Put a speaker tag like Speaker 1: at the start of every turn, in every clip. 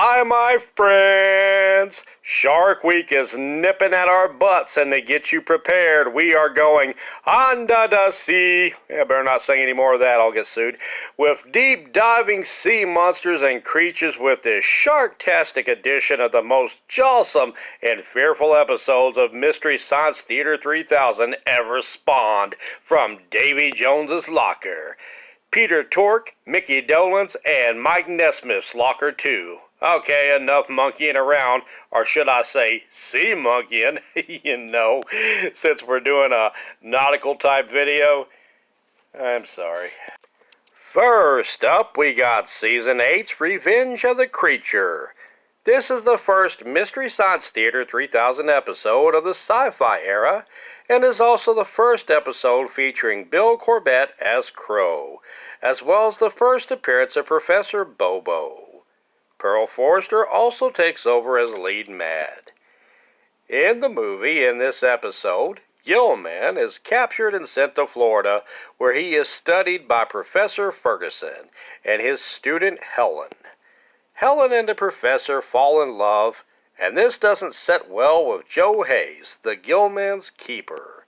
Speaker 1: Hi, my friends! Shark Week is nipping at our butts, and to get you prepared, we are going under the sea. Yeah, better not sing any more of that, I'll get sued. With deep diving sea monsters and creatures with this shark-tastic edition of the most jawsome and fearful episodes of Mystery Science Theater 3000 ever spawned from Davy Jones's locker. Peter Tork, Mickey Dolenz, and Mike Nesmith's locker too. Okay, enough monkeying around, or should I say sea monkeying, since we're doing a nautical type video. I'm sorry. First up, we got Season 8's Revenge of the Creature. This is the first Mystery Science Theater 3000 episode of the sci-fi era, and is also the first episode featuring Bill Corbett as Crow, as well as the first appearance of Professor Bobo. Pearl Forrester also takes over as lead Mad. In the movie, in this episode, Gilman is captured and sent to Florida, where he is studied by Professor Ferguson and his student Helen. Helen and the professor fall in love, and this doesn't set well with Joe Hayes, the Gilman's keeper.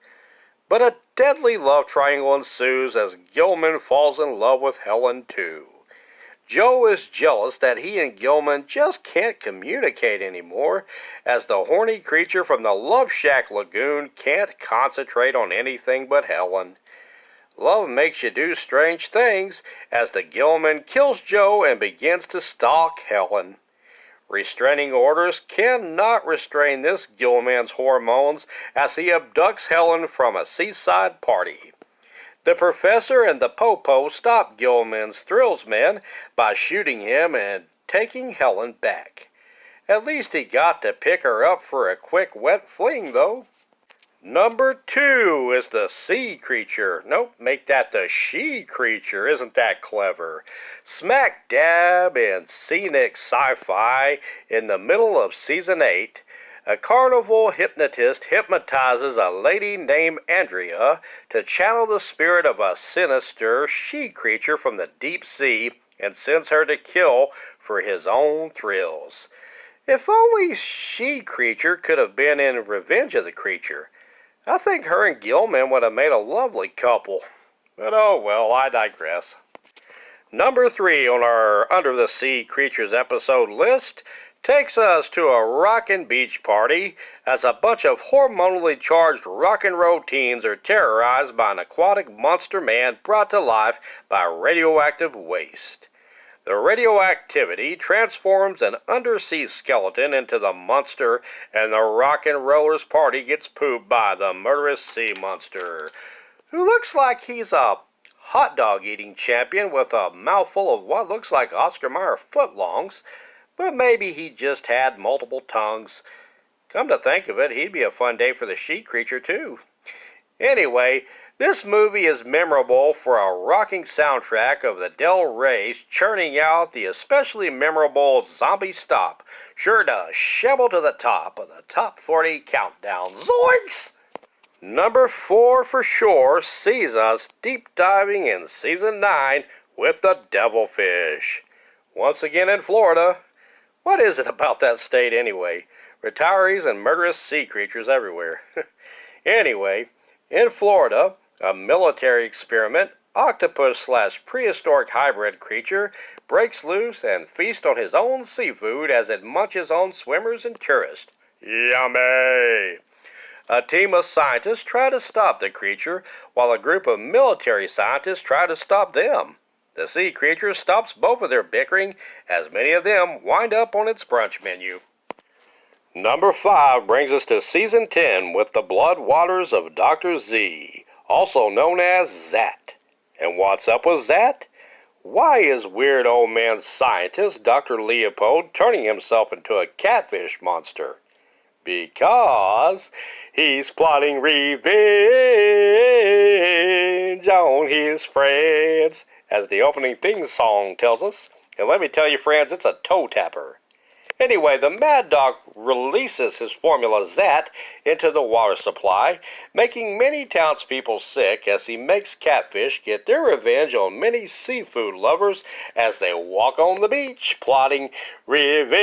Speaker 1: But a deadly love triangle ensues as Gilman falls in love with Helen too. Joe is jealous that he and Gilman just can't communicate anymore, as the horny creature from the Love Shack Lagoon can't concentrate on anything but Helen. Love makes you do strange things, as the Gilman kills Joe and begins to stalk Helen. Restraining orders cannot restrain this Gilman's hormones, as he abducts Helen from a seaside party. The professor and the Popo stop Gilman's thrills men by shooting him and taking Helen back. At least he got to pick her up for a quick wet fling, though. Number 2 is the sea creature. Nope, make that the she creature. Isn't that clever? Smack dab in scenic sci-fi in the middle of Season 8, a carnival hypnotist hypnotizes a lady named Andrea to channel the spirit of a sinister she creature from the deep sea and sends her to kill for his own thrills. If only she creature could have been in Revenge of the Creature. I think her and Gilman would have made a lovely couple. But oh well, I digress. Number 3 on our Under the Sea Creatures episode list takes us to a rockin' beach party as a bunch of hormonally charged rock and roll teens are terrorized by an aquatic monster man brought to life by radioactive waste. The radioactivity transforms an undersea skeleton into the monster, and the rock and rollers party gets pooped by the murderous sea monster, who looks like he's a hot dog eating champion with a mouthful of what looks like Oscar Mayer footlongs. But maybe he just had multiple tongues. Come to think of it, he'd be a fun day for the she creature too. Anyway, this movie is memorable for a rocking soundtrack of the Del Reys churning out the especially memorable Zombie Stop, sure to shovel to the top of the Top 40 countdown. Zoinks! Number 4 for sure sees us deep diving in Season 9 with the Devilfish. Once again in Florida. What is it about that state anyway? Retirees and murderous sea creatures everywhere. Anyway, in Florida, a military experiment, octopus/prehistoric hybrid creature breaks loose and feasts on his own seafood as it munches on swimmers and tourists. Yummy! A team of scientists try to stop the creature, while a group of military scientists try to stop them. The sea creature stops both of their bickering, as many of them wind up on its brunch menu. Number 5 brings us to Season 10 with the Blood Waters of Dr. Z, also known as Zat. And what's up with Zat? Why is weird old man scientist Dr. Leopold turning himself into a catfish monster? Because he's plotting revenge on his friends, as the opening theme song tells us. And let me tell you, friends, it's a toe tapper. Anyway, the Mad Dog releases his Formula Zat into the water supply, making many townspeople sick as he makes catfish get their revenge on many seafood lovers as they walk on the beach, plotting revenge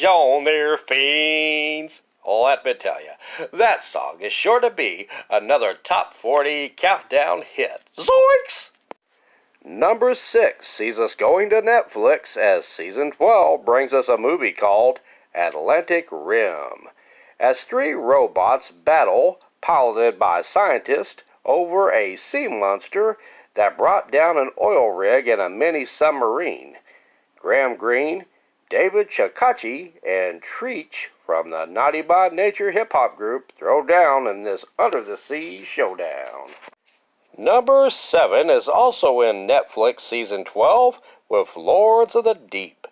Speaker 1: on their fiends. Let me tell you, that song is sure to be another top 40 countdown hit. Zoinks! Number 6 sees us going to Netflix as Season 12 brings us a movie called Atlantic Rim, as 3 robots battle, piloted by scientists, over a sea monster that brought down an oil rig and a mini submarine. Graham Greene, David Chakachi, and Treach from the Naughty by Nature hip-hop group throw down in this under-the-sea showdown. Number 7 is also in Netflix Season 12 with Lords of the Deep.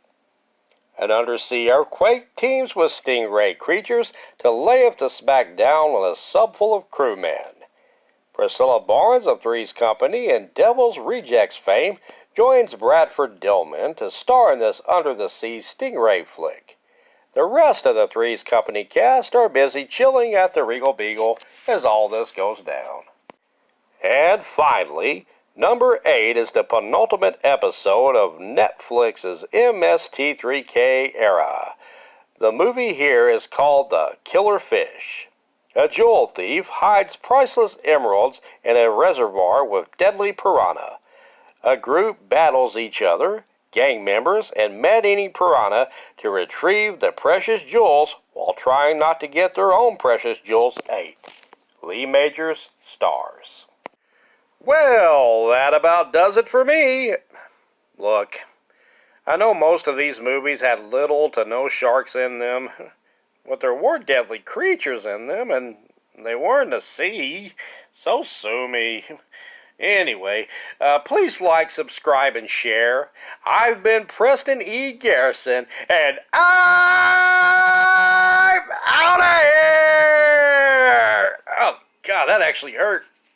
Speaker 1: An undersea earthquake teams with stingray creatures to lay to smack down on a sub full of crewmen. Priscilla Barnes of Three's Company and Devil's Rejects fame joins Bradford Dillman to star in this under-the-sea stingray flick. The rest of the Three's Company cast are busy chilling at the Regal Beagle as all this goes down. And finally, number 8 is the penultimate episode of Netflix's MST3K era. The movie here is called The Killer Fish. A jewel thief hides priceless emeralds in a reservoir with deadly piranha. A group battles each other, gang members, and man-eating piranha to retrieve the precious jewels while trying not to get their own precious jewels ate. Lee Majors stars. Well, that about does it for me. Look, I know most of these movies had little to no sharks in them, but there were deadly creatures in them, and they were in the sea, so sue me. Anyway, please like, subscribe, and share. I've been Preston E. Garrison, and I'm out of here! Oh, God, that actually hurt.